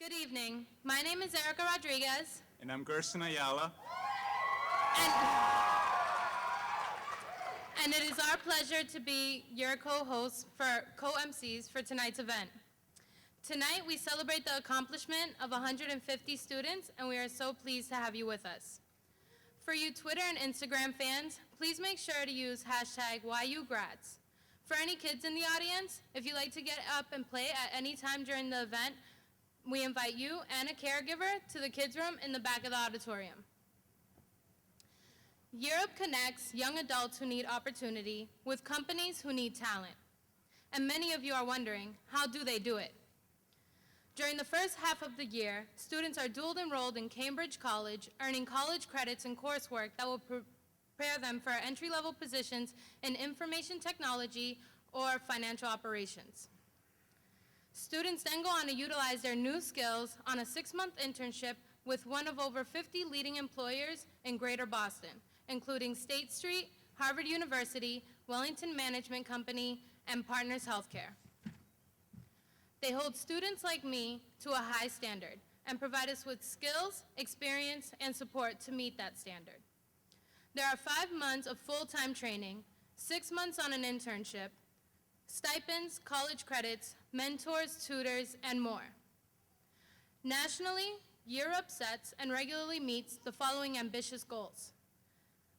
Good evening. My name is Ericka Rodriguez. And I'm Gerson Ayala. And, and it is our pleasure to be your co-MCs for tonight's event. Tonight, we celebrate the accomplishment of 150 students, and we are so pleased to have you with us. For you Twitter and Instagram fans, please make sure to use hashtag #YUGrads. For any kids in the audience, if you'd like to get up and play at any time during the event, we invite you and a caregiver to the kids' room in the back of the auditorium. Europe connects young adults who need opportunity with companies who need talent. And many of you are wondering, how do they do it? During the first half of the year, students are dual enrolled in Cambridge College, earning college credits and coursework that will prepare them for entry-level positions in information technology or financial operations. Students then go on to utilize their new skills on a 6-month internship with one of over 50 leading employers in Greater Boston, including State Street, Harvard University, Wellington Management Company, and Partners Healthcare. They hold students like me to a high standard and provide us with skills, experience, and support to meet that standard. There are 5 months of full-time training, 6 months on an internship, stipends, college credits, mentors, tutors, and more. Nationally, Europe sets and regularly meets the following ambitious goals.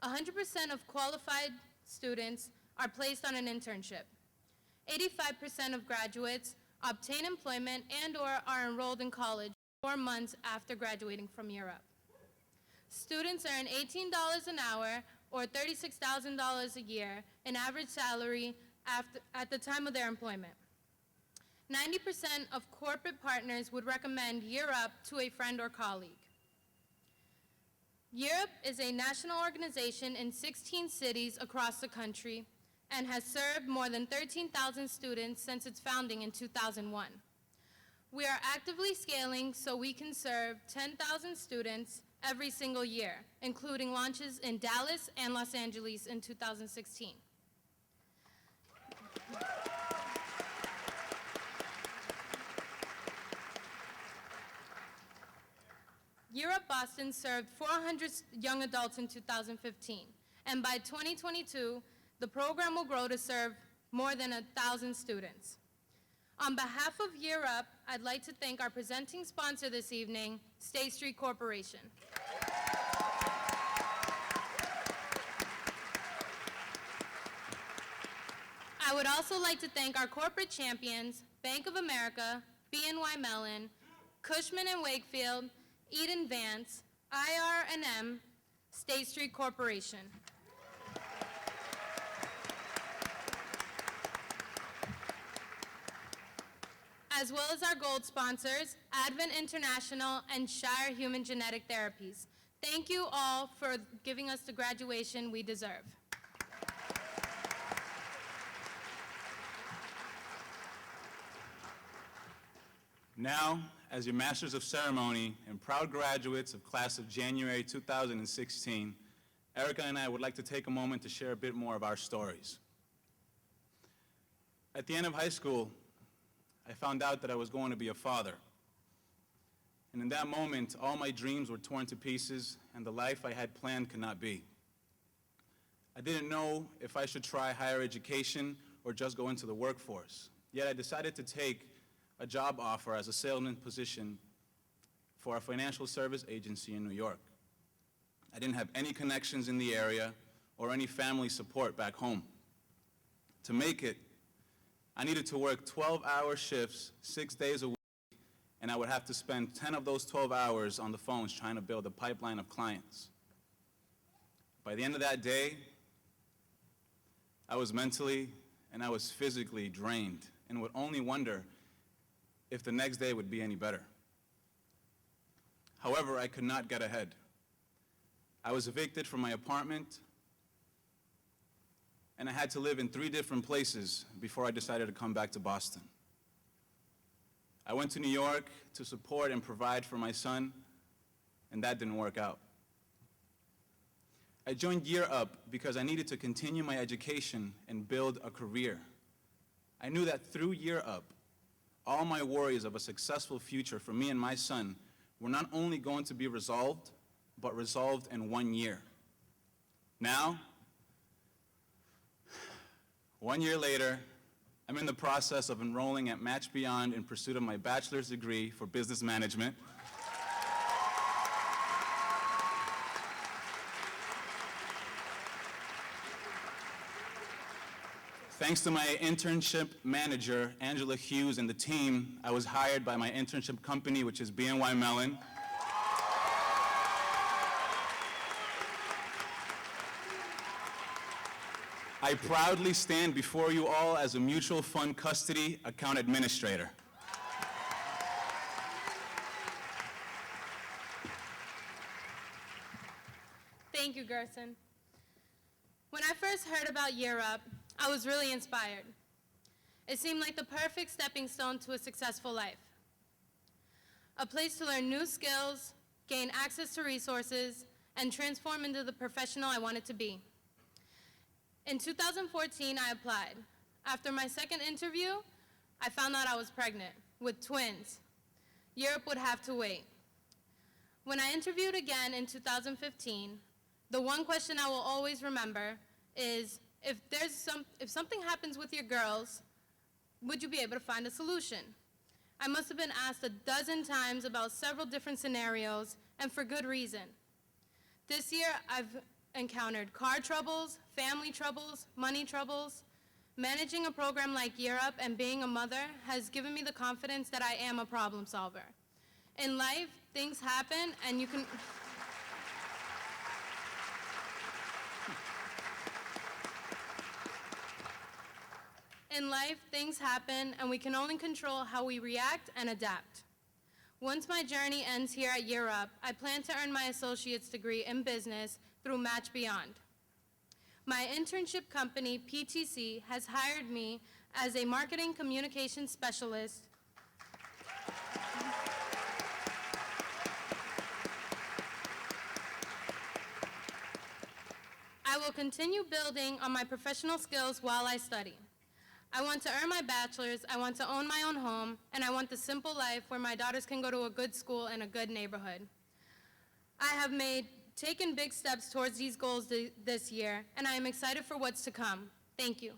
100% of qualified students are placed on an internship. 85% of graduates obtain employment and/or are enrolled in college 4 months after graduating from Europe. Students earn $18 an hour or $36,000 a year in average salary at the time of their employment. 90% of corporate partners would recommend Europe to a friend or colleague. Europe is a national organization in 16 cities across the country and has served more than 13,000 students since its founding in 2001. We are actively scaling so we can serve 10,000 students every single year, including launches in Dallas and Los Angeles in 2016. Europe Boston served 400 young adults in 2015, and by 2022, the program will grow to serve more than 1,000 students. On behalf of Europe, I'd like to thank our presenting sponsor this evening, State Street Corporation. I would also like to thank our corporate champions, Bank of America, BNY Mellon, Cushman & Wakefield, Eden Vance, IR&M, State Street Corporation. As well as our gold sponsors, Advent International and Shire Human Genetic Therapies. Thank you all for giving us the graduation we deserve. Now, as your Masters of Ceremony and proud graduates of class of January 2016, Erika and I would like to take a moment to share a bit more of our stories. At the end of high school, I found out that I was going to be a father. And in that moment, all my dreams were torn to pieces, and the life I had planned could not be. I didn't know if I should try higher education or just go into the workforce. Yet I decided to take a job offer as a salesman position for a financial service agency in New York. I didn't have any connections in the area or any family support back home. To make it, I needed to work 12-hour shifts, 6 days a week, and I would have to spend 10 of those 12 hours on the phones trying to build a pipeline of clients. By the end of that day, I was mentally and I was physically drained and would only wonder if the next day would be any better. However, I could not get ahead. I was evicted from my apartment, and I had to live in 3 different places before I decided to come back to Boston. I went to New York to support and provide for my son, and that didn't work out. I joined Year Up because I needed to continue my education and build a career. I knew that through Year Up, all my worries of a successful future for me and my son were not only going to be resolved, but resolved in 1 year. Now, 1 year later, I'm in the process of enrolling at Match Beyond in pursuit of my bachelor's degree for business management. Thanks to my internship manager, Angela Hughes, and the team, I was hired by my internship company, which is BNY Mellon. I proudly stand before you all as a mutual fund custody account administrator. Thank you, Gerson. When I first heard about Year Up, I was really inspired. It seemed like the perfect stepping stone to a successful life. A place to learn new skills, gain access to resources, and transform into the professional I wanted to be. In 2014, I applied. After my second interview, I found out I was pregnant with twins. Europe would have to wait. When I interviewed again in 2015, the one question I will always remember is, if something happens with your girls, would you be able to find a solution? I must have been asked a dozen times about several different scenarios, and for good reason. This year, I've encountered car troubles, family troubles, money troubles. Managing a program like Year Up and being a mother has given me the confidence that I am a problem solver. In life, things happen, and you can... In life, things happen, and we can only control how we react and adapt. Once my journey ends here at Year Up, I plan to earn my associate's degree in business through Match Beyond. My internship company, PTC, has hired me as a marketing communications specialist. I will continue building on my professional skills while I study. I want to earn my bachelor's, I want to own my own home, and I want the simple life where my daughters can go to a good school in a good neighborhood. I have taken big steps towards these goals this year, and I am excited for what's to come. Thank you.